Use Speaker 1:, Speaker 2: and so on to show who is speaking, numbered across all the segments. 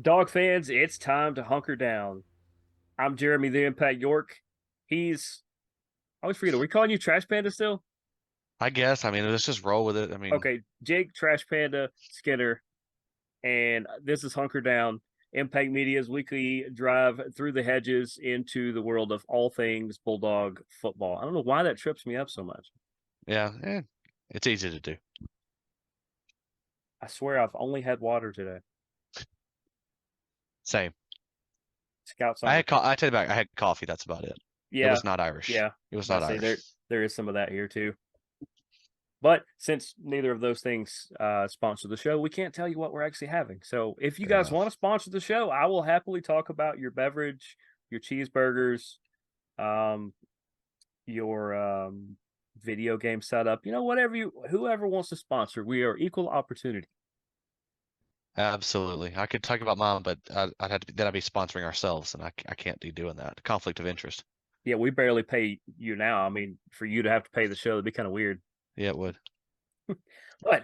Speaker 1: Dog fans, it's time to hunker down. I'm Jeremy the Impact York. I always forget, are we calling you Trash Panda still?
Speaker 2: I guess. I mean, let's just roll with it. I mean,
Speaker 1: Okay, Jake Trash Panda Skinner, and this is Hunker Down, Impact Media's weekly drive through the hedges into the world of all things Bulldog football. I don't know why that trips me up so much.
Speaker 2: yeah, it's easy to do.
Speaker 1: I swear I've only had water today.
Speaker 2: Same.
Speaker 1: Scout's on.
Speaker 2: I take it back. I had coffee. That's about it. It
Speaker 1: Yeah,
Speaker 2: was not Irish.
Speaker 1: yeah.
Speaker 2: It was
Speaker 1: I
Speaker 2: not
Speaker 1: say
Speaker 2: Irish.
Speaker 1: there is some of that here too. But since neither of those things sponsor the show, we can't tell you what we're actually having. So if you
Speaker 2: Fair
Speaker 1: guys want to
Speaker 2: enough.
Speaker 1: sponsor the show, I will happily talk about your beverage, your cheeseburgers, um, your video game setup. You know, whoever wants to sponsor, we are equal opportunity.
Speaker 2: Absolutely. I could talk about mine, but I'd have to then I'd be sponsoring ourselves, and I can't be doing that. Conflict of interest.
Speaker 1: Yeah, we barely pay you now. I mean, for you to have to pay the show, it'd be kind of weird.
Speaker 2: Yeah, it would.
Speaker 1: But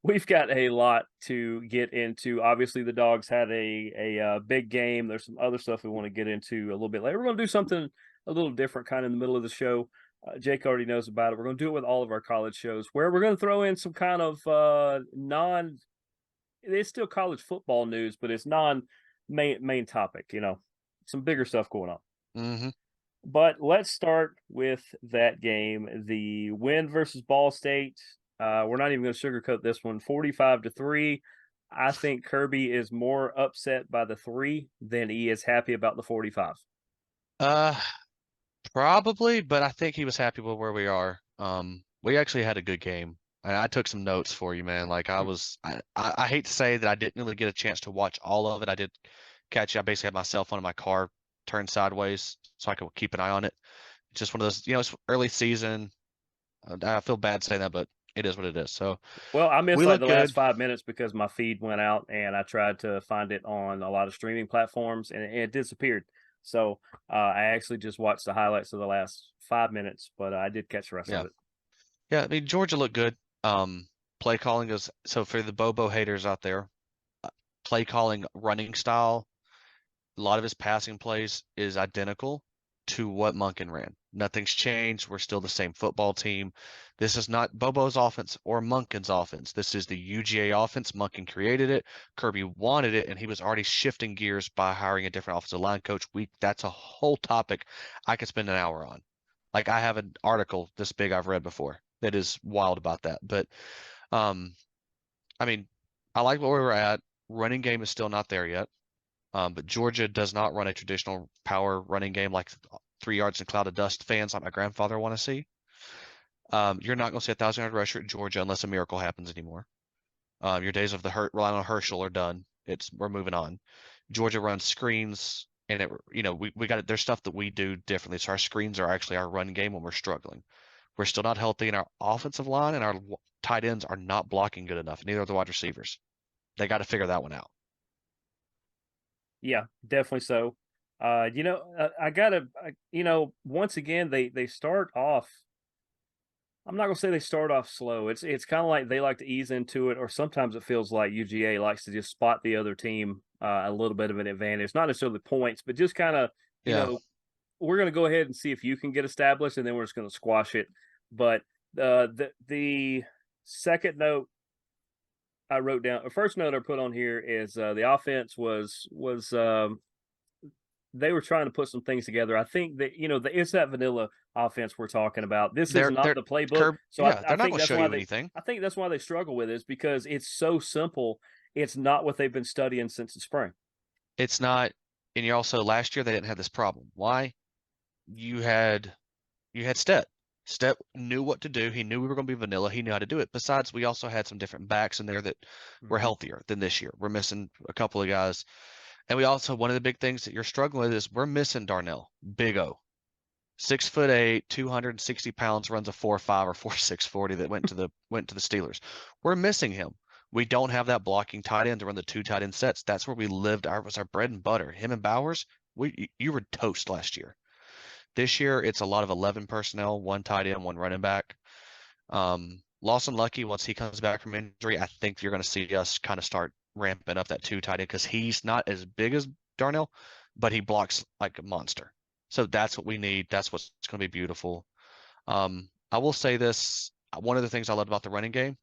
Speaker 1: we've got a lot to get into. Obviously, the Dogs had a big game. There's some other stuff we want to get into a little bit later. We're going to do something a little different, kind of in the middle of the show. Jake already knows about it. We're going to do it with all of our college shows, where we're going to throw in some kind of non. It's still college football news, but it's non main topic. You know, some bigger stuff going on.
Speaker 2: Hmm.
Speaker 1: But let's start with that game, the win versus Ball State. We're not even going to sugarcoat this one. 45-3. I think Kirby is more upset by the 3 than he is happy about the 45.
Speaker 2: Uh, Probably, but I think he was happy with where we are. We actually had a good game. And I took some notes for you, man. Like I hate to say that I didn't really get a chance to watch all of it. I did catch it. I basically had my cell phone in my car turned sideways so I could keep an eye on it. It's just one of those, it's early season. I feel bad saying that, but it is what it is. So
Speaker 1: Well, I missed
Speaker 2: we
Speaker 1: like
Speaker 2: look
Speaker 1: the last
Speaker 2: good.
Speaker 1: 5 minutes because my feed went out and I tried to find it on a lot of streaming platforms and it disappeared. So I actually just watched the highlights of the last 5 minutes, but I did catch the rest of
Speaker 2: Yeah.
Speaker 1: it.
Speaker 2: Yeah. I mean, Georgia looked good. Play calling is so for the Bobo haters out there, play calling running style, a lot of his passing plays is identical to what Monken ran. Nothing's changed. We're still the same football team. This is not Bobo's offense or Monken's offense. This is the UGA offense. Monken created it. Kirby wanted it, and he was already shifting gears by hiring a different offensive line coach. That's a whole topic I could spend an hour on. Like I have an article this big I've read before that is wild about that. But um, I mean, I like where we're at. Running game is still not there yet. But Georgia does not run a traditional power running game like 3 yards in a cloud of dust fans like my grandfather want to see. You're not going to see 1,000-yard rusher at Georgia unless a miracle happens anymore. Your days of relying on Herschel are done. We're moving on. Georgia runs screens, and we got there's stuff that we do differently. So our screens are actually our run game when we're struggling. We're still not healthy in our offensive line, and our tight ends are not blocking good enough. Neither are the wide receivers. They got to figure that one out.
Speaker 1: Yeah, definitely so. Once again, they start off. I'm not gonna say they start off slow. It's kind of like they like to ease into it, or sometimes it feels like UGA likes to just spot the other team a little bit of an advantage, not necessarily points, but just kind of, you
Speaker 2: Yeah.
Speaker 1: know, we're gonna go ahead and see if you can get established, and then we're just gonna squash it. But the second note I wrote down, the first note I put on here is the offense was they were trying to put some things together. I think that it's that vanilla offense we're talking about. This is not
Speaker 2: They're
Speaker 1: the playbook,
Speaker 2: curb.
Speaker 1: so
Speaker 2: Yeah,
Speaker 1: I
Speaker 2: they're not
Speaker 1: think
Speaker 2: going to
Speaker 1: that's
Speaker 2: show
Speaker 1: why
Speaker 2: you
Speaker 1: they
Speaker 2: anything.
Speaker 1: I think that's why they struggle with it, is because it's so simple. It's not what they've been studying since the spring.
Speaker 2: It's not, and you also last year they didn't have this problem. Why? You had you had Stet. Stet knew what to do. He knew we were going to be vanilla. He knew how to do it. Besides, we also had some different backs in there that were
Speaker 1: Mm-hmm.
Speaker 2: healthier than this year. We're missing a couple of guys, and we also one of the big things that you're struggling with is we're missing Darnell, Big O, 6'8", 260 pounds, runs a 4.5 or 4.6 40 that went to the Steelers. We're missing him. We don't have that blocking tight end to run the two tight end sets. That's where we lived. Was our bread and butter. Him and Bowers, you were toast last year. This year it's a lot of 11 personnel, one tight end, one running back. Lawson Lucky, once he comes back from injury, I think you're going to see us kind of start ramping up that two tight end because he's not as big as Darnell, but he blocks like a monster. So that's what we need. That's what's going to be beautiful. I will say this. One of the things I loved about the running game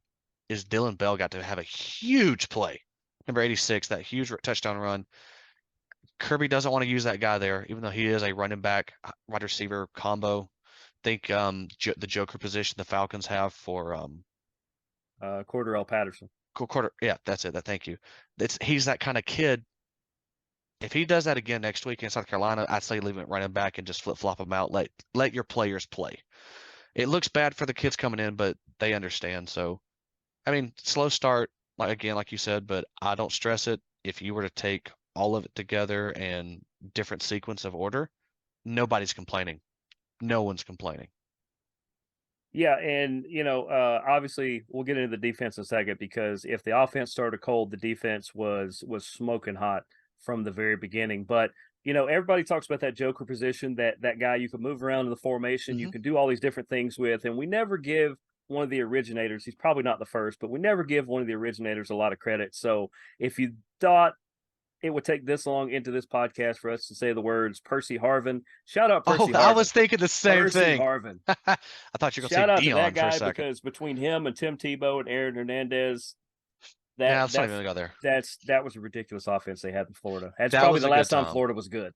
Speaker 2: is Dylan Bell got to have a huge play. Number 86, that huge touchdown run. Kirby doesn't want to use that guy there, even though he is a running back, wide receiver combo. Think the Joker position the Falcons have for
Speaker 1: Cordarrelle Patterson.
Speaker 2: quarter. Yeah, that's it. Thank you. He's that kind of kid. If he does that again next week in South Carolina, I'd say leave him at running back and just flip flop him out. Let your players play. It looks bad for the kids coming in, but they understand. So, I mean, slow start, like you said, but I don't stress it. If you were to take all of it together and different sequence of order, nobody's complaining. No one's complaining.
Speaker 1: Yeah, and obviously we'll get into the defense in a second because if the offense started cold, the defense was smoking hot from the very beginning. But everybody talks about that Joker position, that guy you can move around in the formation, you
Speaker 2: Hmm.
Speaker 1: can do all these different things with, and we never give one of the originators. He's probably not the first, but we never give one of the originators a lot of credit. So if you thought it would take this long into this podcast for us to say the words Percy Harvin, shout out
Speaker 2: Oh,
Speaker 1: Percy
Speaker 2: I
Speaker 1: Harvin.
Speaker 2: was thinking the same
Speaker 1: Percy
Speaker 2: thing.
Speaker 1: Harvin.
Speaker 2: I thought you were going to say
Speaker 1: Shout out to that
Speaker 2: Deion for a
Speaker 1: guy
Speaker 2: second.
Speaker 1: because between him and Tim Tebow and Aaron Hernandez, that
Speaker 2: Yeah, let's not
Speaker 1: that
Speaker 2: even go there.
Speaker 1: that was a ridiculous offense they had in Florida. That's
Speaker 2: That
Speaker 1: probably
Speaker 2: was
Speaker 1: the
Speaker 2: a
Speaker 1: last
Speaker 2: good
Speaker 1: time
Speaker 2: time.
Speaker 1: Florida was good.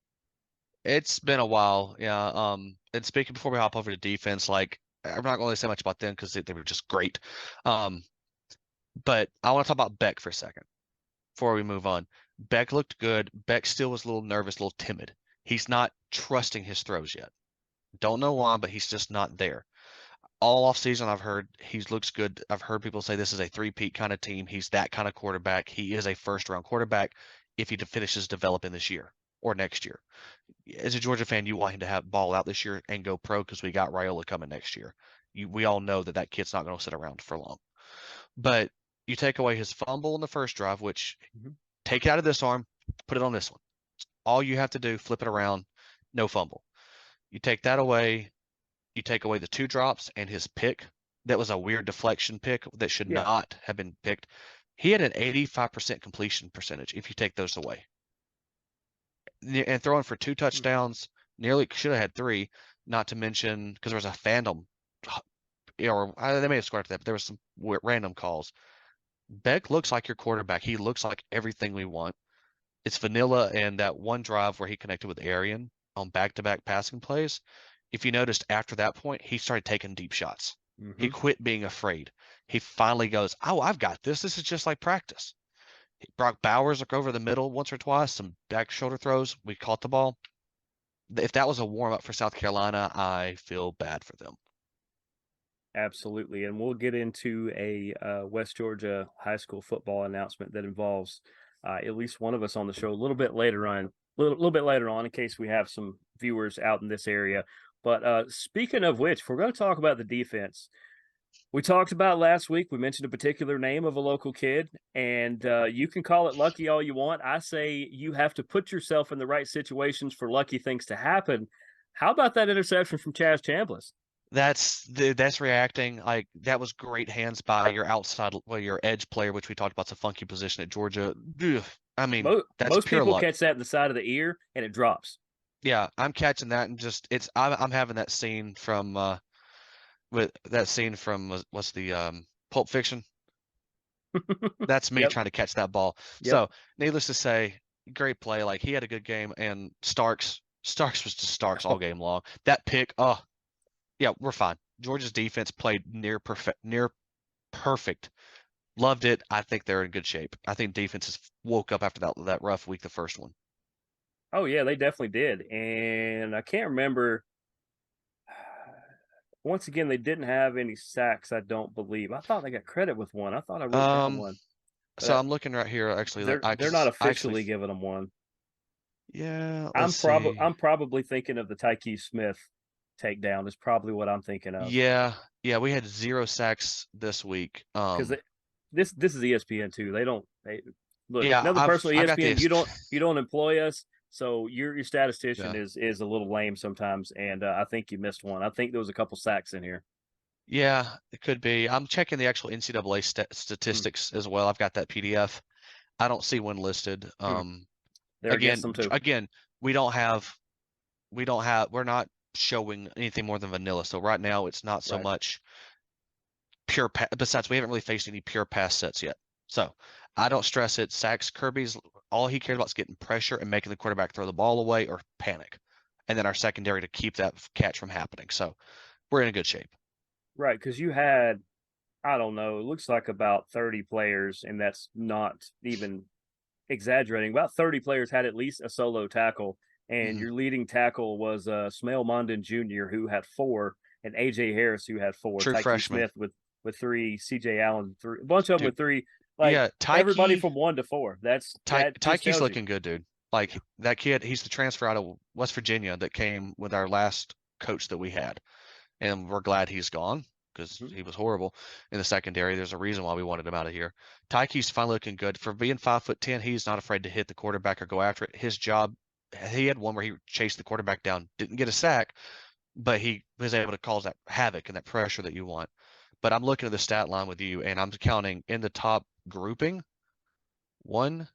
Speaker 2: It's been a while, yeah. And speaking before we hop over to defense, like I'm not going to say much about them because they were just great. Um, but I want to talk about Beck for a second before we move on. Beck looked good. Beck still was a little nervous, a little timid. He's not trusting his throws yet. Don't know why, but he's just not there. All off season, I've heard he looks good. I've heard people say this is a three-peat kind of team. He's that kind of quarterback. He is a first-round quarterback if he finishes developing this year or next year. As a Georgia fan, you want him to have ball out this year and go pro because we got Raiola coming next year. We all know that kid's not going to sit around for long. But you take away his fumble in the first drive, which
Speaker 1: Mhm.
Speaker 2: take it out of this arm, put it on this one. All you have to do, flip it around, no fumble. You take that away, you take away the two drops and his pick. That was a weird deflection pick that should
Speaker 1: Yeah.
Speaker 2: not have been picked. He had an 85% completion percentage if you take those away. And throwing for two
Speaker 1: Hmm.
Speaker 2: touchdowns, nearly should have had three, not to mention because there was a phantom, or they may have scored after that, but there was some random calls. Beck looks like your quarterback. He looks like everything we want. It's vanilla and that one drive where he connected with Arian on back-to-back passing plays. If you noticed after that point, he started taking deep shots. He
Speaker 1: Hmm.
Speaker 2: quit being afraid. He finally goes, "Oh, I've got this. This is just like practice." Brock Bowers looked over the middle once or twice, some back shoulder throws. We caught the ball. If that was a warm up for South Carolina, I feel bad for them.
Speaker 1: Absolutely, and we'll get into a West Georgia high school football announcement that involves at least one of us on the show a little bit later on. Little bit later on, in case we have some viewers out in this area. But speaking of which, if we're going to talk about the defense. We talked about last week. We mentioned a particular name of a local kid, and you can call it lucky all you want. I say you have to put yourself in the right situations for lucky things to happen. How about that interception from Chaz Chambliss?
Speaker 2: That's reacting like that was great hands by your outside, well, your edge player, which we talked about. It's a funky position at Georgia. Ugh. I mean, that's
Speaker 1: Most
Speaker 2: pure
Speaker 1: people
Speaker 2: luck.
Speaker 1: catch that in the side of the ear, and it drops.
Speaker 2: Yeah, I'm catching that and just I'm having that scene from with that scene from what's the Pulp Fiction. That's me
Speaker 1: Yep,
Speaker 2: trying to catch that ball.
Speaker 1: yep.
Speaker 2: So, needless to say, great play. Like he had a good game, and Starks was just Starks all game long. That pick, oh yeah, we're fine. Georgia's defense played near perfect. Loved it. I think they're in good shape. I think defenses woke up after that rough week, the first one.
Speaker 1: Oh yeah, they definitely did. And I can't remember. Once again, they didn't have any sacks. I don't believe. I thought they got credit with one. I thought I wrote down
Speaker 2: Um,
Speaker 1: one,
Speaker 2: so
Speaker 1: but
Speaker 2: I'm looking right here. Actually,
Speaker 1: they're not
Speaker 2: I actually,
Speaker 1: officially giving them one.
Speaker 2: yeah. Let's see.
Speaker 1: I'm probably thinking of the Tyke Smith takedown is probably what I'm thinking of
Speaker 2: Yeah, yeah. We had 0 sacks this week.
Speaker 1: because this is ESPN too. They don't look
Speaker 2: Yeah,
Speaker 1: another person at
Speaker 2: I've got
Speaker 1: ESPN.
Speaker 2: this.
Speaker 1: You don't employ us, so your statistician
Speaker 2: Yeah.
Speaker 1: is a little lame sometimes, and I think you missed one. I think there was a couple sacks in here.
Speaker 2: Yeah, it could be. I'm checking the actual NCAA
Speaker 1: Hmm.
Speaker 2: statistics as well. I've got that PDF. I don't see one listed.
Speaker 1: Hmm. They're against them
Speaker 2: Again,
Speaker 1: too.
Speaker 2: again, we're not showing anything more than vanilla. So right now it's not so
Speaker 1: Right.
Speaker 2: much besides we haven't really faced any pure pass sets yet. So I don't stress it. Sacks Kirby's all he cares about is getting pressure and making the quarterback throw the ball away or panic. And then our secondary to keep that catch from happening. So we're in a good shape.
Speaker 1: Right. Because you had, I don't know, it looks like about 30 players, and that's not even exaggerating. About 30 players had at least a solo tackle, and
Speaker 2: Hmm.
Speaker 1: your leading tackle was Smale Mondon Jr., who had 4, and AJ Harris, who had 4,
Speaker 2: True
Speaker 1: Tyke
Speaker 2: freshman.
Speaker 1: Smith with 3, CJ Allen 3, a bunch of them
Speaker 2: Dude.
Speaker 1: with 3. Like
Speaker 2: Yeah,
Speaker 1: everybody from 1 to 4. That just
Speaker 2: Tyke's
Speaker 1: tells you.
Speaker 2: looking good, dude. Like that kid, he's the transfer out of West Virginia that came with our last coach that we had. And we're glad he's gone because
Speaker 1: Mhm.
Speaker 2: he was horrible in the secondary. There's a reason why we wanted him out of here. Tyke's finally looking good. For being 5'10", he's not afraid to hit the quarterback or go after it. His job, he had one where he chased the quarterback down, didn't get a sack, but he was able to cause that havoc and that pressure that you want. But I'm looking at the stat line with you, and I'm counting in the top grouping, 1,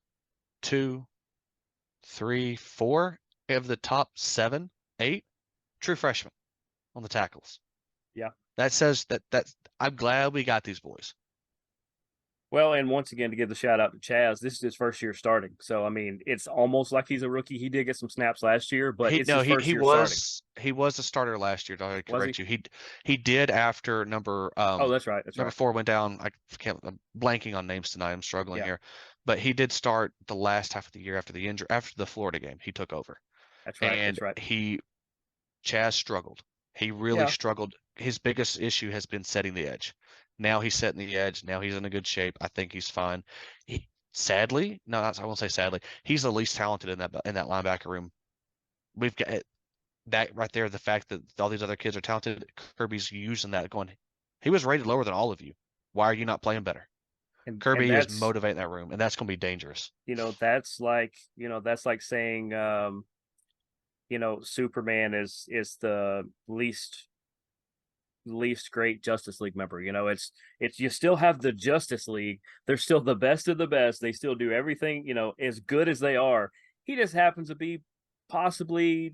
Speaker 2: 2, 3, 4 of the top 7, 8 true freshmen on the tackles.
Speaker 1: Yeah.
Speaker 2: That says that I'm glad we got these boys.
Speaker 1: Well, and once again, to give the shout out to Chaz, this is his first year starting. So, I mean, it's almost like he's a rookie. He did get some snaps last year, but
Speaker 2: He
Speaker 1: it's
Speaker 2: no
Speaker 1: his
Speaker 2: he
Speaker 1: first
Speaker 2: he
Speaker 1: year starting.
Speaker 2: was he was the starter last year. To
Speaker 1: Was he?
Speaker 2: correct you, he did after
Speaker 1: Oh, that's right. That's
Speaker 2: number
Speaker 1: right.
Speaker 2: 4 went down. I'm blanking on names tonight. I'm struggling
Speaker 1: Yeah,
Speaker 2: here, but he did start the last half of the year after the injury after the Florida game. He took over
Speaker 1: that's right.
Speaker 2: and
Speaker 1: That's right.
Speaker 2: Chaz struggled. He really
Speaker 1: Yeah.
Speaker 2: struggled. His biggest issue has been setting the edge. Now he's setting the edge. Now he's in a good shape. I think he's fine. Sadly, no, I won't say sadly. He's the least talented in that linebacker room. We've got that right there. The fact that all these other kids are talented, Kirby's using that, going, he was rated lower than all of you. Why are you not playing better?
Speaker 1: And
Speaker 2: Kirby is
Speaker 1: that's,
Speaker 2: motivating that room, and that's going to be dangerous.
Speaker 1: that's like saying, Superman is the least great Justice League member. It's you still have the Justice League. They're still the best of the best. They still do everything, as good as they are. He just happens to be possibly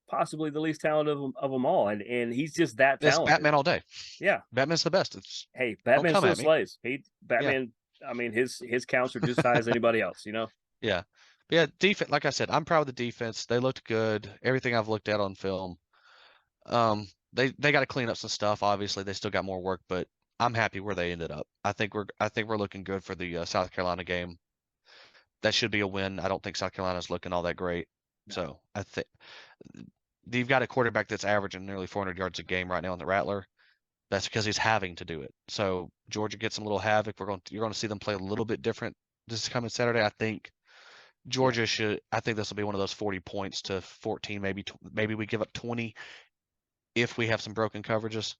Speaker 1: possibly the least talented of them all, and he's just that
Speaker 2: It's
Speaker 1: talented.
Speaker 2: Batman all day.
Speaker 1: Yeah.
Speaker 2: Batman's the best. It's
Speaker 1: Hey,
Speaker 2: don't
Speaker 1: Batman
Speaker 2: come
Speaker 1: still
Speaker 2: at me.
Speaker 1: slays.
Speaker 2: Yeah.
Speaker 1: Batman. I mean, his counts are just high as anybody else.
Speaker 2: Yeah. But yeah, defense, like I said, I'm proud of the defense. They looked good. Everything I've looked at on film. They got to clean up some stuff. Obviously, they still got more work, but I'm happy where they ended up. I think we're looking good for the South Carolina game. That should be a win. I don't think South Carolina's looking all that great.
Speaker 1: No.
Speaker 2: So I think you've got a quarterback that's averaging nearly 400 yards a game right now in the Rattler. That's because he's having to do it. So Georgia gets some little havoc. You're going to see them play a little bit different this coming Saturday. I think
Speaker 1: Yeah.
Speaker 2: Georgia should. I think this will be one of those 40 points to 14. Maybe we give up 20 if we have some broken coverages.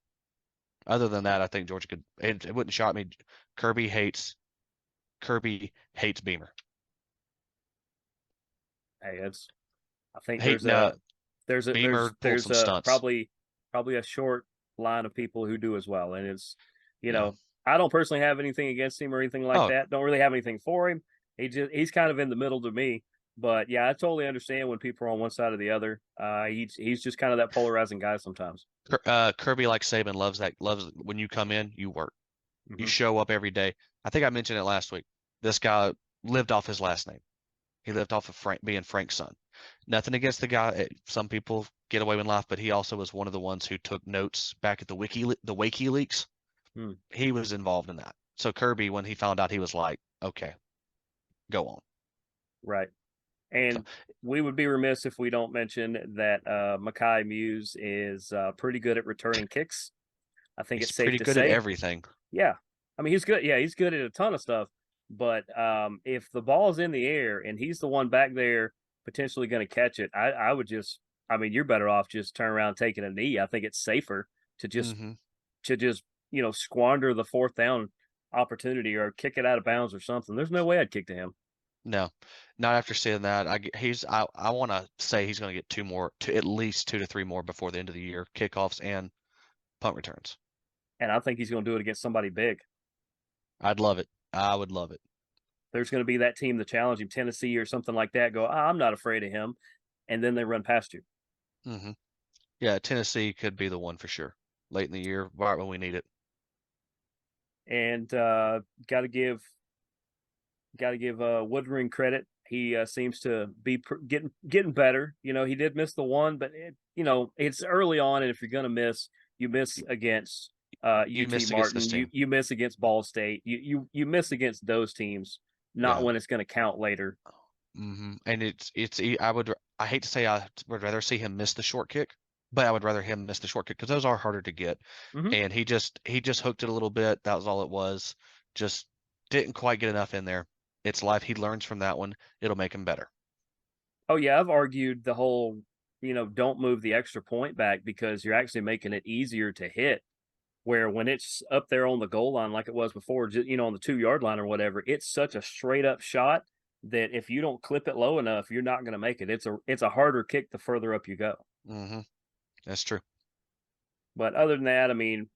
Speaker 2: Other than that, I think Georgia could. It wouldn't shock me. Kirby hates Kirby hates Beamer.
Speaker 1: Hey, I think
Speaker 2: Hate no Beamer pulled
Speaker 1: there's
Speaker 2: some
Speaker 1: a
Speaker 2: stunts.
Speaker 1: probably a short line of people who do as well, and it's you
Speaker 2: Yeah.
Speaker 1: know I don't personally have anything against him or anything like
Speaker 2: Oh,
Speaker 1: that. Don't really have anything for him. He's kind of in the middle to me. But yeah, I totally understand when people are on one side or the other. He's just kind of that polarizing guy sometimes.
Speaker 2: Kirby like Saban loves that. Loves when you come in, you work. You
Speaker 1: Hmm.
Speaker 2: show up every day. I think I mentioned it last week. This guy lived off his last name. He lived off of being Frank's son. Nothing against the guy. Some people get away with life, but he also was one of the ones who took notes back at the WikiLeaks.
Speaker 1: Hmm.
Speaker 2: He was involved in that. So Kirby, when he found out, he was like, "Okay, go on."
Speaker 1: Right.
Speaker 2: So
Speaker 1: And we would be remiss if we don't mention that Makai Muse is pretty good at returning kicks. I think
Speaker 2: he's
Speaker 1: it's safe
Speaker 2: pretty
Speaker 1: to
Speaker 2: good at
Speaker 1: say.
Speaker 2: everything.
Speaker 1: Yeah. I mean, he's good. Yeah, he's good at a ton of stuff. But if the ball's in the air and he's the one back there potentially going to catch it, I would just, I mean, you're better off just turn around taking a knee. I think it's safer to just,
Speaker 2: Hmm.
Speaker 1: to just, squander the fourth down opportunity or kick it out of bounds or something. There's no way I'd kick to him.
Speaker 2: No, not after seeing that. I want to say he's going to get to at least 2 to 3 more before the end of the year, kickoffs and punt returns.
Speaker 1: And I think he's going to do it against somebody big.
Speaker 2: I'd love it. I would love it.
Speaker 1: There's going to be that team that challenge him, Tennessee or something like that. Go, I'm not afraid of him, and then they run past you.
Speaker 2: Hmm. Yeah, Tennessee could be the one for sure. Late in the year, right when we need it.
Speaker 1: And got to give Woodring credit. He seems to be getting better. He did miss the one, but it's early on, and if you're going to miss, you miss against
Speaker 2: You
Speaker 1: UT
Speaker 2: missed against this
Speaker 1: Martin. You
Speaker 2: team.
Speaker 1: you miss against Ball State. You miss against those teams, not
Speaker 2: Yeah.
Speaker 1: when it's going to count later.
Speaker 2: And I hate to say I would rather see him miss the short kick, but I would rather him miss the short kick because those are harder to get.
Speaker 1: Hmm.
Speaker 2: And he just hooked it a little bit. That was all it was. Just didn't quite get enough in there. It's life. He learns from that one. It'll make him better.
Speaker 1: Oh yeah, I've argued the whole don't move the extra point back because you're actually making it easier to hit. Where when it's up there on the goal line like it was before, just, on the 2 yard line or whatever, it's such a straight up shot that if you don't clip it low enough, you're not going to make it. It's a harder kick the further up you go.
Speaker 2: Hmm. That's true.
Speaker 1: But other than that, I mean,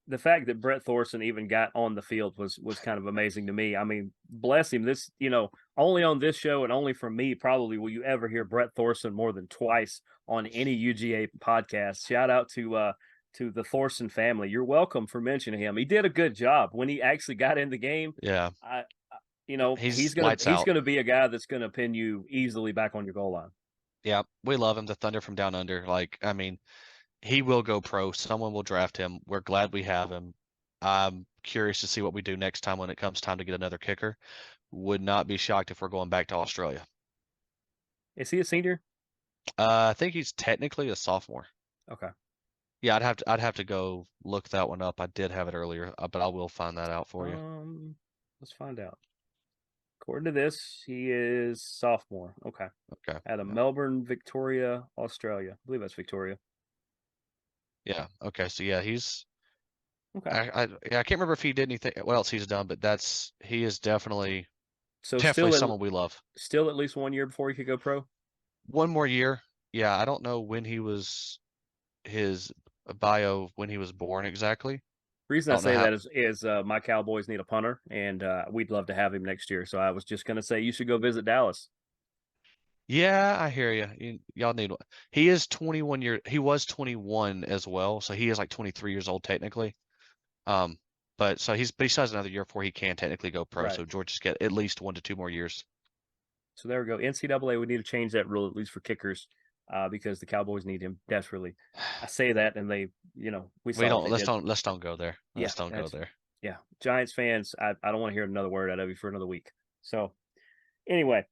Speaker 1: the fact that Brett Thorson even got on the field was kind of amazing to me. I mean, bless him. This, only on this show and only from me probably will you ever hear Brett Thorson more than twice on any UGA podcast. Shout out to the Thorson family. You're welcome for mentioning him. He did a good job when he actually got in the game.
Speaker 2: Yeah.
Speaker 1: I, he's
Speaker 2: He's
Speaker 1: gonna
Speaker 2: lights
Speaker 1: he's
Speaker 2: out.
Speaker 1: gonna be a guy that's gonna pin you easily back on your goal line.
Speaker 2: Yeah. We love him. The Thunder from down under. Like, I mean, he will go pro. Someone will draft him. We're glad we have him. I'm curious to see what we do next time when it comes time to get another kicker. Would not be shocked if we're going back to Australia.
Speaker 1: Is he a senior?
Speaker 2: I think he's technically a sophomore.
Speaker 1: Okay.
Speaker 2: Yeah, I'd have to go look that one up. I did have it earlier, but I will find that out for you.
Speaker 1: Let's find out. According to this, he is sophomore. Okay.
Speaker 2: Okay.
Speaker 1: Out of
Speaker 2: Yeah.
Speaker 1: Melbourne, Victoria, Australia. I believe that's Victoria.
Speaker 2: Yeah. Okay. So yeah, he's
Speaker 1: Okay.
Speaker 2: yeah, I can't remember if he did anything what else he's done, but he is definitely
Speaker 1: So
Speaker 2: definitely someone we love.
Speaker 1: still at least 1 year before he could go pro.
Speaker 2: One more year. Yeah, I don't know when he was his bio when he was born exactly.
Speaker 1: Reason
Speaker 2: I
Speaker 1: I
Speaker 2: don't know
Speaker 1: say
Speaker 2: how.
Speaker 1: that is my Cowboys need a punter, and we'd love to have him next year. So I was just gonna say you should go visit Dallas.
Speaker 2: Yeah, I hear you. Y'all need one. He is 21 he was 21 as well, so he is like 23 years old technically. Um, but he still has another year before he can technically go pro.
Speaker 1: Right.
Speaker 2: So Georgia's get at least 1 to 2 more years.
Speaker 1: So there we go. NCAA would need to change that rule at least for kickers, because the Cowboys need him desperately. I say that, and we
Speaker 2: We
Speaker 1: saw what
Speaker 2: don't
Speaker 1: they did.
Speaker 2: let's don't go there.
Speaker 1: Yeah,
Speaker 2: Let's don't go
Speaker 1: that's
Speaker 2: there.
Speaker 1: yeah. Giants fans, I don't want to hear another word out of you for another week. So anyway,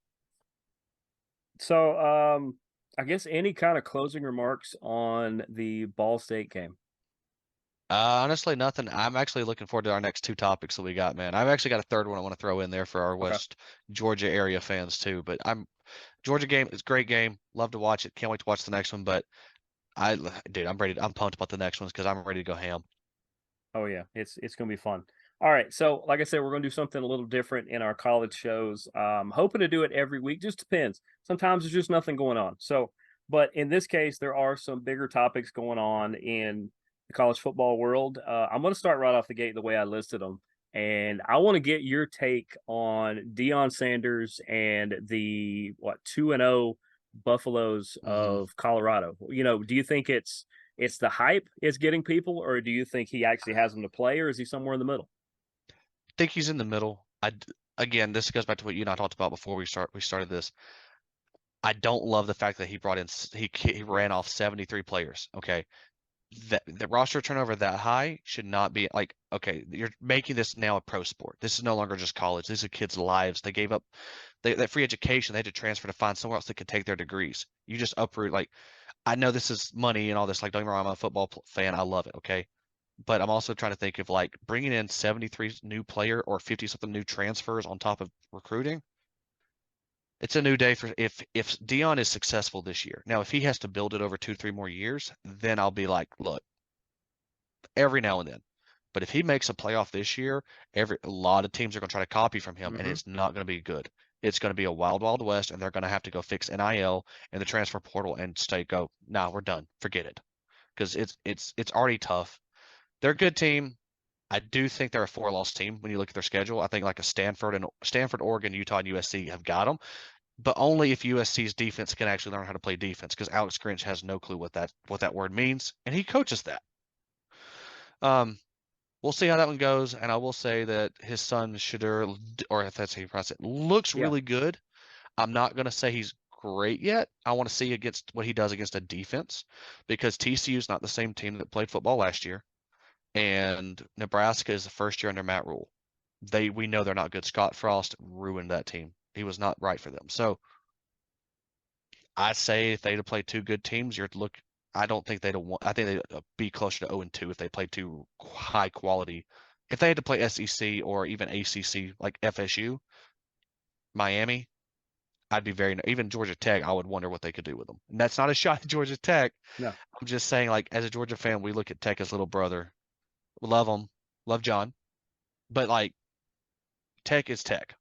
Speaker 1: so I guess any kind of closing remarks on the Ball State game.
Speaker 2: Honestly, nothing. I'm actually looking forward to our next two topics that we got, man. I've actually got a third one I want to throw in there for our
Speaker 1: Okay.
Speaker 2: West Georgia area fans too. But Georgia game. It's a great game. Love to watch it. Can't wait to watch the next one. But dude, I'm ready. I'm pumped about the next ones because I'm ready to go ham.
Speaker 1: Oh yeah, it's gonna be fun. All right, so like I said, we're gonna do something a little different in our college shows. Hoping to do it every week. Just depends. Sometimes there's just nothing going on. So, but in this case, there are some bigger topics going on in the college football world. I'm gonna start right off the gate the way I listed them, and I want to get your take on Deion Sanders and the 2-0 Buffaloes
Speaker 2: Hmm.
Speaker 1: of Colorado. Do you think it's the hype is getting people, or do you think he actually has them to play, or is he somewhere in the middle?
Speaker 2: Think he's in the middle. Again, this goes back to what you and I talked about before we started this. I don't love the fact that he brought in he ran off 73 players. Okay, that the roster turnover that high should not be like, okay, you're making this now a pro sport. This is no longer just college. These are kids' lives. They gave up that free education. They had to transfer to find somewhere else that could take their degrees. You just uproot like, I know this is money and all this. Like, don't get me wrong, I'm a football fan. I love it. Okay. But I'm also trying to think of like bringing in 73 new player or 50 something new transfers on top of recruiting. It's a new day for if Dion is successful this year. Now, if he has to build it over 2, 3 more years, then I'll be like, look, every now and then. But if he makes a playoff this year, a lot of teams are going to try to copy from him, and
Speaker 1: Hmm.
Speaker 2: it's not going to be good. It's going to be a wild, wild west, and they're going to have to go fix NIL and the transfer portal and go, nah, we're done. Forget it. Because it's already tough. They're a good team. I do think they're a 4-loss team when you look at their schedule. I think like a Stanford, Oregon, Utah, and USC have got them, but only if USC's defense can actually learn how to play defense, because Alex Grinch has no clue what that word means, and he coaches that. Um, we'll see how that one goes, and I will say that his son Shadur, or if that's how you pronounce it, looks
Speaker 1: Yeah.
Speaker 2: really good. I'm not going to say he's great yet. I want to see against what he does against a defense, because TCU is not the same team that played football last year, and Nebraska is the first year under Matt Rule. We know they're not good. Scott Frost ruined that team. He was not right for them. So I say if they'd have played two good teams, you're look. I don't think they'd have won. I think they'd be closer to 0-2 if they played two high quality. If they had to play SEC or even ACC like FSU, Miami, I'd be very even Georgia Tech. I would wonder what they could do with them. And that's not a shot at Georgia Tech.
Speaker 1: No.
Speaker 2: I'm just saying, like as a Georgia fan, we look at Tech as little brother. We love them, love John, but like Tech is Tech.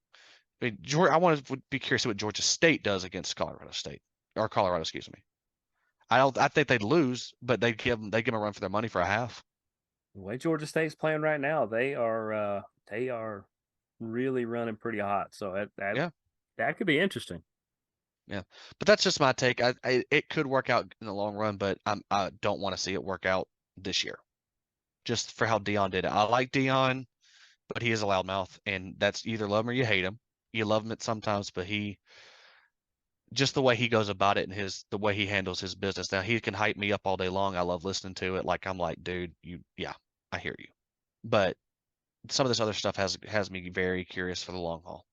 Speaker 2: I mean, I want to be curious what Georgia State does against Colorado State or Colorado, excuse me. I think they'd lose, but they give them a run for their money for a half.
Speaker 1: The way Georgia State's playing right now, they are really running pretty hot. So
Speaker 2: Yeah,
Speaker 1: that could be interesting.
Speaker 2: yeah. But that's just my take. It could work out in the long run, but I don't want to see it work out this year. Just for how Deion did it. I like Deion, but he is a loudmouth, and that's either love him or you hate him. You love him at sometimes, but he just the way he goes about it and the way he handles his business. Now he can hype me up all day long. I love listening to it. Like I'm like, dude, yeah, I hear you. But some of this other stuff has me very curious for the long haul.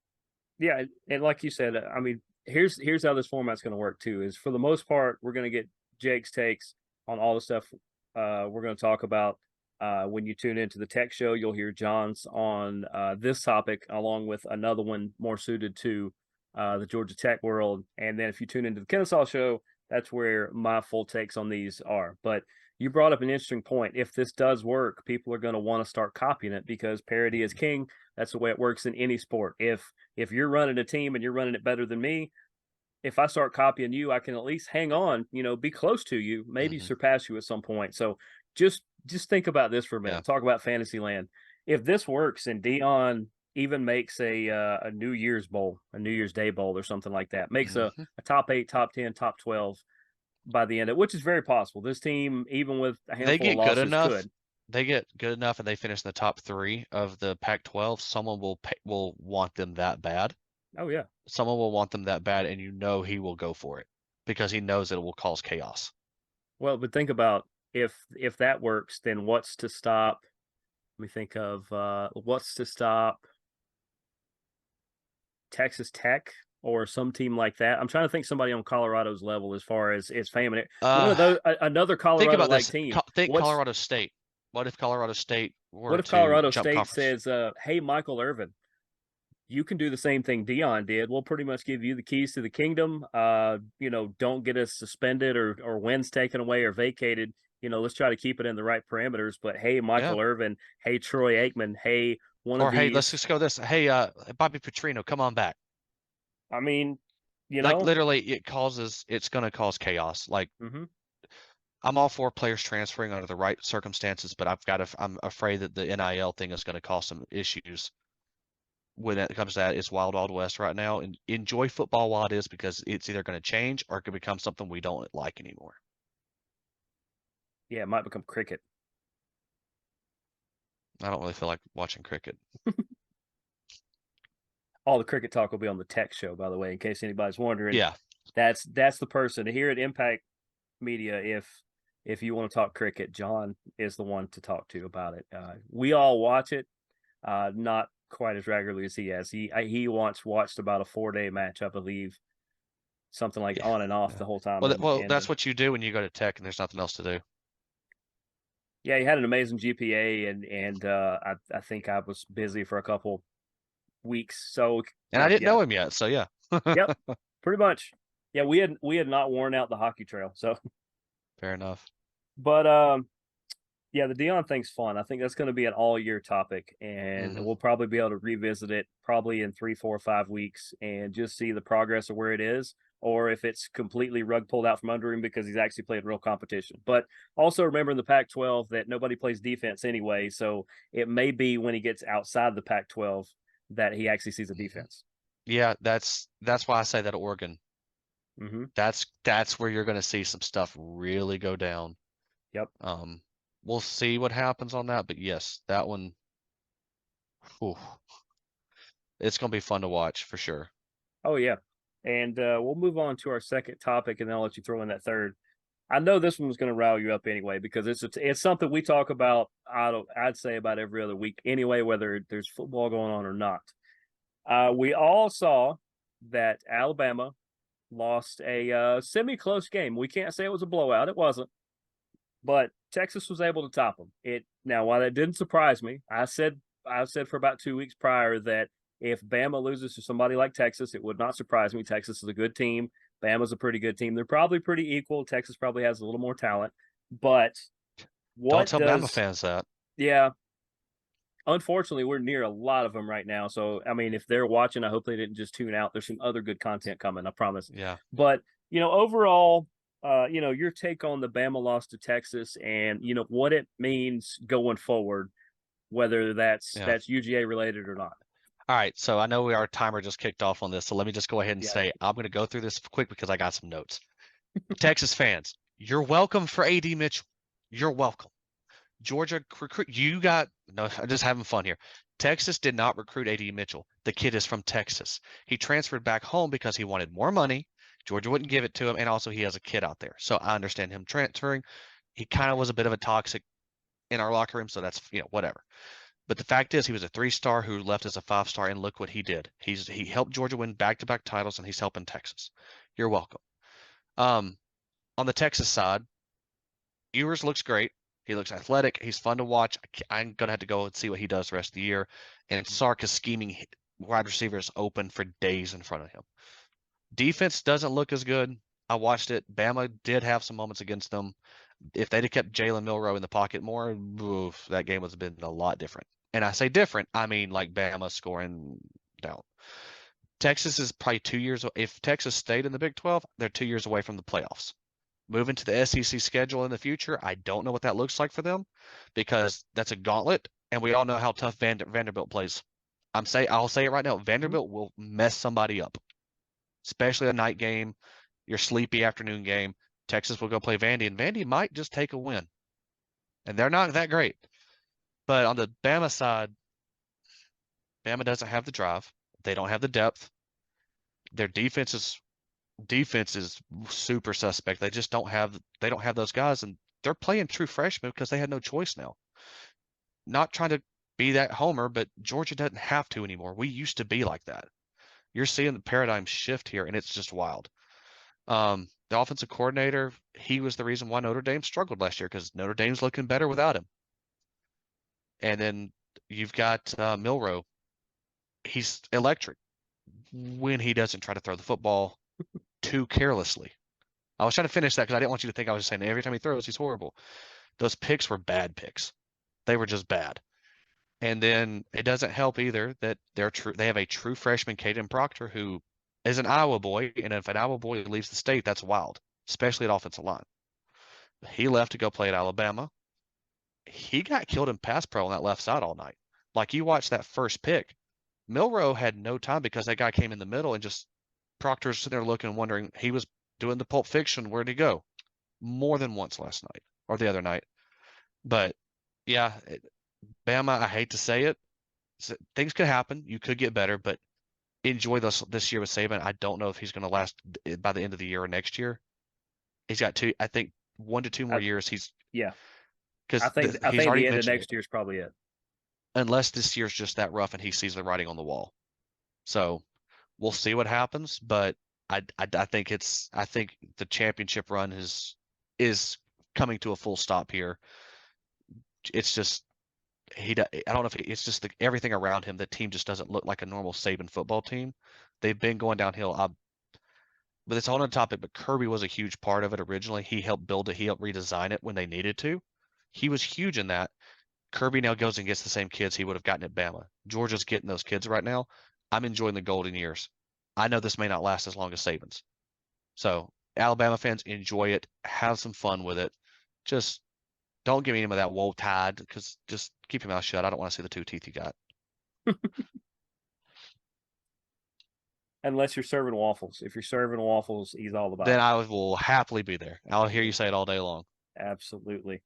Speaker 1: Yeah, and like you said, I mean, here's how this format's going to work too. Is for the most part, we're going to get Jake's takes on all the stuff we're going to talk about. When you tune into the tech show, you'll hear John's on this topic, along with another one more suited to the Georgia Tech world. And then if you tune into the Kennesaw show, that's where my full takes on these are. But you brought up an interesting point. If this does work, people are going to want to start copying it because parity is king. That's the way it works in any sport. If you're running a team and you're running it better than me, if I start copying you, I can at least hang on, be close to you, maybe
Speaker 2: Hmm.
Speaker 1: surpass you at some point. So just think about this for a
Speaker 2: Yeah.
Speaker 1: minute. Talk about Fantasyland. If this works and Deion even makes a New Year's bowl, a New Year's Day bowl or something like that, makes
Speaker 2: Hmm.
Speaker 1: a top 8, top 10, top 12 by the end of it, which is very possible. This team, even with a
Speaker 2: They
Speaker 1: handful of
Speaker 2: get good
Speaker 1: losses,
Speaker 2: enough.
Speaker 1: could.
Speaker 2: They get good enough, and they finish in the top three of the Pac-12. Someone will want them that bad.
Speaker 1: Oh yeah.
Speaker 2: Someone will want them that bad, and you know he will go for it because he knows that it will cause chaos.
Speaker 1: Well, but think about if that works, then what's to stop? Let me think of what's to stop Texas Tech or some team like that. I'm trying to think somebody on Colorado's level as far as fame. One of
Speaker 2: Uh,
Speaker 1: those, another
Speaker 2: think
Speaker 1: Colorado
Speaker 2: about
Speaker 1: like
Speaker 2: this.
Speaker 1: team.
Speaker 2: Think
Speaker 1: What's
Speaker 2: Colorado State. What if Colorado State
Speaker 1: what
Speaker 2: were
Speaker 1: if
Speaker 2: to
Speaker 1: Colorado
Speaker 2: jump
Speaker 1: State
Speaker 2: conference?
Speaker 1: says, "Hey, Michael Irvin, you can do the same thing Deion did. We'll pretty much give you the keys to the kingdom. Don't get us suspended or wins taken away or vacated. Let's try to keep it in the right parameters. But hey,
Speaker 2: Yeah.
Speaker 1: Michael Irvin, hey, Troy Aikman, hey, one of
Speaker 2: Or hey, let's
Speaker 1: these.
Speaker 2: just go this. Hey, Bobby Petrino, come on back.
Speaker 1: I mean, you
Speaker 2: Like
Speaker 1: know,
Speaker 2: literally, it's gonna cause chaos. Like
Speaker 1: mm-hmm.
Speaker 2: I'm all for players transferring under the right circumstances, but I'm afraid that the NIL thing is gonna cause some issues when it comes to that. It's wild, wild west right now, and enjoy football while it is because it's either gonna change or it could become something we don't like anymore.
Speaker 1: Yeah, it might become cricket.
Speaker 2: I don't really feel like watching cricket.
Speaker 1: All the cricket talk will be on the tech show, by the way, in case anybody's wondering.
Speaker 2: Yeah.
Speaker 1: That's the person here at Impact Media. If you want to talk cricket, John is the one to talk to about it. We all watch it, not quite as regularly as he has. He once watched about a 4-day match, I believe, something like
Speaker 2: Yeah.
Speaker 1: on and off
Speaker 2: Yeah.
Speaker 1: the whole time.
Speaker 2: Well,
Speaker 1: And
Speaker 2: that's what you do when you go to tech and there's nothing else to do.
Speaker 1: yeah, he had an amazing GPA, and I think I was busy for a couple weeks, so
Speaker 2: And I didn't
Speaker 1: yeah,
Speaker 2: know him yet, so yeah.
Speaker 1: yep, pretty much. Yeah, we had not worn out the hockey trail, so
Speaker 2: Fair enough.
Speaker 1: but yeah, the Deion thing's fun. I think that's going to be an all year topic, and
Speaker 2: Hmm.
Speaker 1: we'll probably be able to revisit it probably in 3, 4, 5 weeks and just see the progress of where it is. or if it's completely rug pulled out from under him because he's actually played real competition. But also remember in the Pac-12 that nobody plays defense anyway, so it may be when he gets outside the Pac-12 that he actually sees a
Speaker 2: Mhm.
Speaker 1: defense.
Speaker 2: Yeah, that's why I say that Oregon.
Speaker 1: Hmm.
Speaker 2: That's where you're going to see some stuff really go down.
Speaker 1: Yep.
Speaker 2: Um, we'll see what happens on that, but yes, that one, whew, it's going to be fun to watch for sure.
Speaker 1: Oh yeah. And we'll move on to our second topic, and then I'll let you throw in that third. I know this one was going to rile you up anyway because it's something we talk about. I'd say about every other week anyway, whether there's football going on or not. We all saw that Alabama lost a semi-close game. We can't say it was a blowout; it wasn't, but Texas was able to top them. It now, while that didn't surprise me, I said for about 2 weeks prior that if Bama loses to somebody like Texas, it would not surprise me. Texas is a good team. Bama's a pretty good team. They're probably pretty equal. Texas probably has a little more talent, but
Speaker 2: Don't
Speaker 1: what
Speaker 2: tell Bama
Speaker 1: does
Speaker 2: fans that.
Speaker 1: yeah, unfortunately, we're near a lot of them right now. So, I mean, if they're watching, I hope they didn't just tune out. There's some other good content coming, I promise.
Speaker 2: Yeah,
Speaker 1: But, overall, your take on the Bama loss to Texas and, what it means going forward, whether that's
Speaker 2: yeah.
Speaker 1: that's UGA related or not.
Speaker 2: All right, so I know our timer just kicked off on this, so let me just go ahead and
Speaker 1: Yeah.
Speaker 2: say I'm going to go through this quick because I got some notes. Texas fans, you're welcome for AD Mitchell. You're welcome. Georgia recruit. You got no. I'm just having fun here. Texas did not recruit AD Mitchell. The kid is from Texas. He transferred back home because he wanted more money. Georgia wouldn't give it to him, and also he has a kid out there. So I understand him transferring. He kind of was a bit of a toxic in our locker room, so that's whatever. But the fact is, he was a 3-star who left as a 5-star, and look what he did. He helped Georgia win back-to-back titles, and he's helping Texas. You're welcome. Um, on the Texas side, Ewers looks great. He looks athletic. He's fun to watch. I'm gonna have to go and see what he does the rest of the year. And Sark is scheming wide receivers open for days in front of him. Defense doesn't look as good. I watched it. Bama did have some moments against them. If they'd have kept Jalen Milroe in the pocket more, oof, that game would have been a lot different. And I say different, I mean like Bama scoring down. Texas is probably 2 years. If Texas stayed in the Big 12, they're 2 years away from the playoffs. Moving to the SEC schedule in the future, I don't know what that looks like for them because that's a gauntlet, and we all know how tough Vanderbilt plays. I'll say it right now.
Speaker 1: Mhm.
Speaker 2: Vanderbilt will mess somebody up, especially a night game, your sleepy afternoon game. Texas will go play Vandy, and Vandy might just take a win, and they're not that great. But on the Bama side, Bama doesn't have the drive. They don't have the depth. Their defense is super suspect. They don't have those guys, and they're playing true freshmen because they had no choice now. Not trying to be that homer, but Georgia doesn't have to anymore. We used to be like that. You're seeing the paradigm shift here, and it's just wild. The offensive coordinator, he was the reason why Notre Dame struggled last year because Notre Dame's looking better without him. And then you've got Milroe. He's electric when he doesn't try to throw the football too carelessly. I was trying to finish that because I didn't want you to think I was just saying every time he throws, he's horrible. Those picks were bad picks. They were just bad. And then it doesn't help either that they have a true freshman, Caden Proctor, who is an Iowa boy, and if an Iowa boy leaves the state, that's wild, especially at offensive line. He left to go play at Alabama. He got killed in pass pro on that left side all night. Like you watch that first pick, Milroe had no time because that guy came in the middle and just Proctor's sitting there looking and wondering. He was doing the Pulp Fiction. Where'd he go? More than once last night or the other night. But yeah, Bama, I hate to say it, things could happen. You could get better, but enjoy this year with Saban. I don't know if he's going to last by the end of the year or next year. He's got I think 1 to 2 more
Speaker 1: I,
Speaker 2: years. He's
Speaker 1: yeah. I
Speaker 2: because
Speaker 1: think I
Speaker 2: he's
Speaker 1: think
Speaker 2: already
Speaker 1: the end of
Speaker 2: mentioned it.
Speaker 1: next year is probably it.
Speaker 2: Unless this year's just that rough and he sees the writing on the wall. So we'll see what happens. But I think I think the championship run is coming to a full stop here. It's just I don't know if it's just everything around him. The team just doesn't look like a normal Saban football team. They've been going downhill. But it's on a topic. But Kirby was a huge part of it originally. He helped build it. He helped redesign it when they needed to. He was huge in that. Kirby now goes and gets the same kids he would have gotten at Bama. Georgia's getting those kids right now. I'm enjoying the golden years. I know this may not last as long as Saban's. So Alabama fans, enjoy it, have some fun with it. Just don't give me any of that woe tide, because just keep your mouth shut. I don't want to see the two teeth you got.
Speaker 1: Unless you're serving waffles. If you're serving waffles, he's all about
Speaker 2: Then
Speaker 1: it.
Speaker 2: I will happily be there. I'll hear you
Speaker 1: Yeah,
Speaker 2: say it all day long.
Speaker 1: absolutely.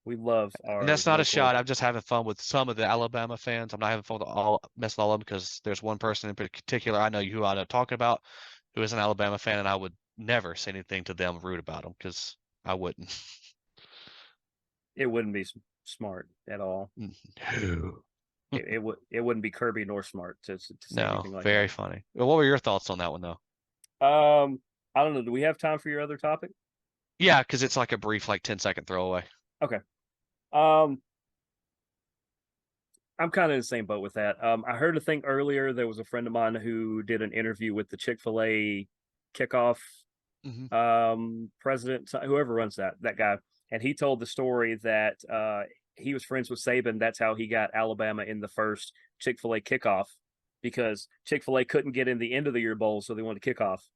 Speaker 1: We love
Speaker 2: And
Speaker 1: our
Speaker 2: that's not a shot.
Speaker 1: local.
Speaker 2: I'm just having fun with some of the Alabama fans. I'm not having fun with all mess with all of them, because there's one person in particular I know who I'm talking about, who is an Alabama fan, and I would never say anything to them rude about them, because I wouldn't.
Speaker 1: It wouldn't be smart at all.
Speaker 2: No.
Speaker 1: It wouldn't be Kirby nor smart to say
Speaker 2: No,
Speaker 1: anything like
Speaker 2: very
Speaker 1: that.
Speaker 2: funny. Well, what were your thoughts on that one though?
Speaker 1: I don't know. Do we have time for your other topic?
Speaker 2: Yeah, because it's like a brief, like 10-second throwaway.
Speaker 1: Okay. Um, I'm kind of in the same boat with that. I heard a thing earlier. There was a friend of mine who did an interview with the Chick-fil-A kickoff
Speaker 2: Hmm.
Speaker 1: president, whoever runs that guy, and he told the story that he was friends with Saban. That's how he got Alabama in the first Chick-fil-A kickoff because Chick-fil-A couldn't get in the end of the year bowl, so they wanted to kick off.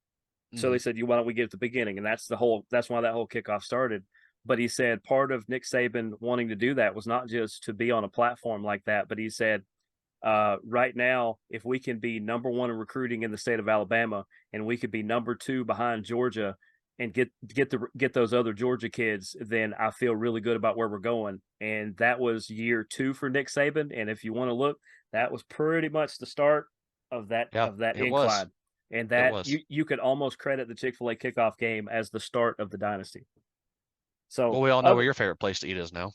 Speaker 1: So
Speaker 2: Hmm.
Speaker 1: they said, "You why don't we get at the beginning?" And that's why that whole kickoff started. But he said part of Nick Saban wanting to do that was not just to be on a platform like that, but he said, right now, if we can be number one in recruiting in the state of Alabama, and we could be number two behind Georgia, and get those other Georgia kids, then I feel really good about where we're going. And that was year two for Nick Saban. And if you want to look, that was pretty much the start
Speaker 2: Yeah,
Speaker 1: of that
Speaker 2: it was.
Speaker 1: incline. And
Speaker 2: It
Speaker 1: that
Speaker 2: was.
Speaker 1: you could almost credit the Chick-fil-A kickoff game as the start of the dynasty. So
Speaker 2: Well, we all know
Speaker 1: other,
Speaker 2: where your favorite place to eat is now.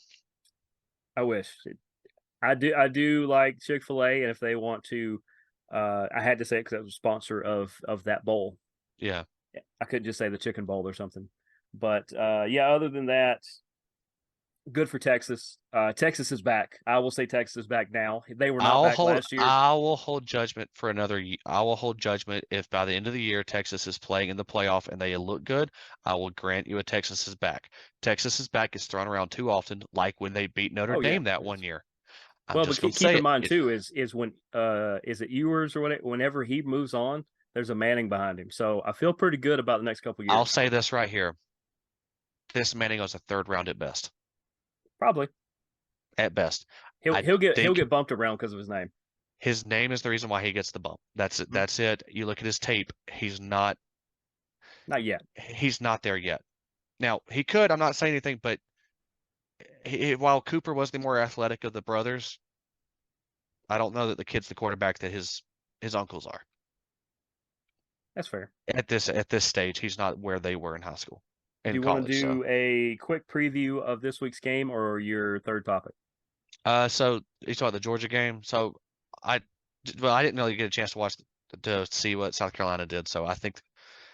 Speaker 1: I wish I do like Chick-fil-A, and if they want to, I had to say it because I was a sponsor of that bowl.
Speaker 2: Yeah.
Speaker 1: I couldn't just say the chicken bowl or something. But yeah, other than that, good for Texas. Texas is back. I will say Texas is back now. They were not back last year.
Speaker 2: I will hold judgment for another year. I will hold judgment if by the end of the year Texas is playing in the playoff and they look good. I will grant you a Texas is back. Texas is back is thrown around too often, like when they beat Notre
Speaker 1: Oh yeah.
Speaker 2: Dame that one year. I'm
Speaker 1: Well, but
Speaker 2: just gonna
Speaker 1: keep
Speaker 2: say
Speaker 1: in
Speaker 2: it.
Speaker 1: mind too is when is it Ewers or whatever, whenever he moves on, there's a Manning behind him. So I feel pretty good about the next couple
Speaker 2: I'll
Speaker 1: years.
Speaker 2: say this right here. This Manning was a third round at best.
Speaker 1: Probably
Speaker 2: At best.
Speaker 1: he'll
Speaker 2: I
Speaker 1: he'll get he'll
Speaker 2: think
Speaker 1: get bumped around because of his name.
Speaker 2: his name is the reason why he gets the bump. That's it.
Speaker 1: Mhm.
Speaker 2: That's it. You look at his tape,
Speaker 1: Not yet.
Speaker 2: he's not there yet. Now, he could, I'm not saying anything, but while Cooper was the more athletic of the brothers, I don't know that the kid's the quarterback that his uncles are.
Speaker 1: That's fair.
Speaker 2: At this stage, he's not where they were in high school,
Speaker 1: Do
Speaker 2: in
Speaker 1: you want to
Speaker 2: college. So,
Speaker 1: do a quick preview of this week's game or your third topic?
Speaker 2: so you saw the Georgia game. So I, well, I didn't really get a chance to watch to see what South Carolina did. So I think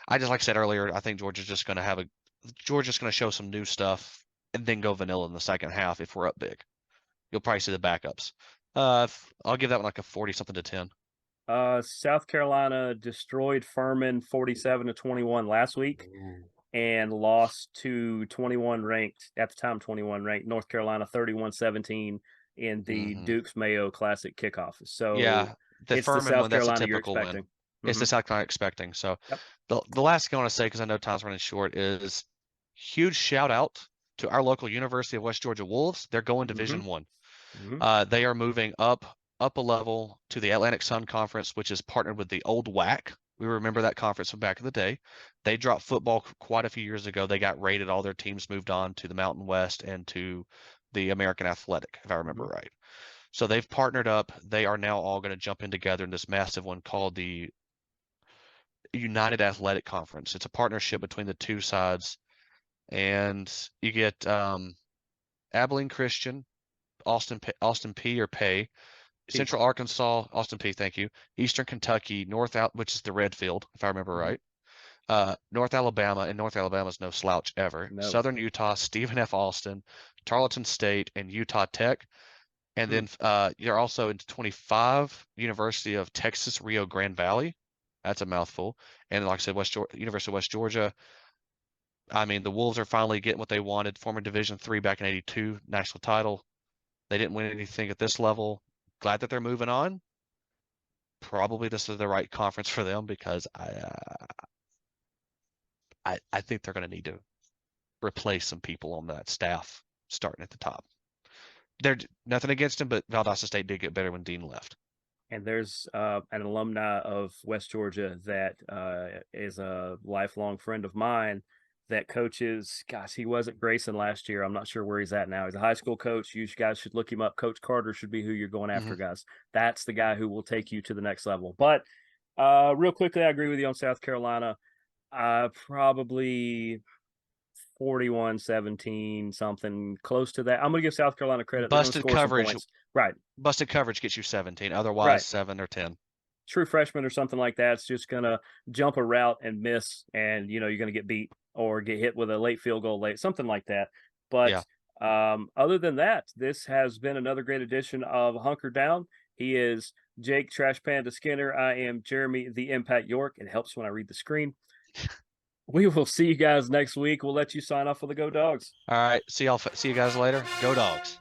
Speaker 2: I just like I said earlier, I think Georgia's going to show some new stuff and then go vanilla in the second half if we're up big. You'll probably see the backups. I'll give that one like a 40 something to 10.
Speaker 1: South Carolina destroyed Furman 47-21 last week
Speaker 2: Ooh.
Speaker 1: and lost to 21 ranked at the time 21 ranked North Carolina 31-17 in the
Speaker 2: Hmm.
Speaker 1: Duke's Mayo Classic kickoff. So
Speaker 2: Yeah, the
Speaker 1: it's the
Speaker 2: Furman
Speaker 1: South
Speaker 2: one, that's a
Speaker 1: Carolina you're
Speaker 2: typical win.
Speaker 1: expecting.
Speaker 2: It's
Speaker 1: Hmm.
Speaker 2: the South Carolina expecting. So
Speaker 1: Yep.
Speaker 2: the last thing I want to say, because I know time's running short, is huge shout out to our local University of West Georgia Wolves. They're going
Speaker 1: Hmm.
Speaker 2: Division One.
Speaker 1: Hmm.
Speaker 2: They are moving up a level to the Atlantic Sun Conference, which is partnered with the old WAC. We remember that conference from back in the day. They dropped football quite a few years ago. They got raided. All their teams moved on to the Mountain West and to the American Athletic, if I remember
Speaker 1: Hmm.
Speaker 2: right. So they've partnered up. They are now all going to jump in together in this massive one called the United Athletic Conference. It's a partnership between the two sides, and you get Abilene Christian, Austin P or Pay,
Speaker 1: P.
Speaker 2: Central Arkansas, Austin P, thank you. Eastern Kentucky, which is the Redfield, if I remember
Speaker 1: Hmm.
Speaker 2: right. North Alabama, and North Alabama's no slouch ever.
Speaker 1: No.
Speaker 2: Southern Utah, Stephen F. Austin, Tarleton State, and Utah Tech. And
Speaker 1: Hmm.
Speaker 2: then you're also into 25, University of Texas, Rio Grande Valley. That's a mouthful. And like I said, University of West Georgia. I mean, the Wolves are finally getting what they wanted. Former Division III back in '82, national title. They didn't win anything at this level. Glad that they're moving on. Probably this is the right conference for them because I think they're going to need to replace some people on that staff starting at the top. They're nothing against him, but Valdosta State did get better when Dean left.
Speaker 1: And there's an alumni of West Georgia that is a lifelong friend of mine that coaches. Gosh, he was at Grayson last year. I'm not sure where he's at now. He's a high school coach. You guys should look him up. Coach Carter should be who you're going after, guys. That's the guy who will take you to the next level. But real quickly, I agree with you on South Carolina. Probably 41-17, something close to that. I'm going to give South Carolina credit.
Speaker 2: Busted coverage.
Speaker 1: Right.
Speaker 2: Busted coverage gets you 17. Otherwise,
Speaker 1: right.
Speaker 2: 7 or 10.
Speaker 1: True freshman or something like that's just going to jump a route and miss, and you're going to get beat or get hit with a late field goal late, something like that. But other than that, this has been another great edition of Hunker Down. He is Jake Trash Panda Skinner. I am Jeremy the Impact York. It helps when I read the screen. We will see you guys next week. We'll let you sign off for the Go Dogs.
Speaker 2: All right. See you guys later. Go Dogs.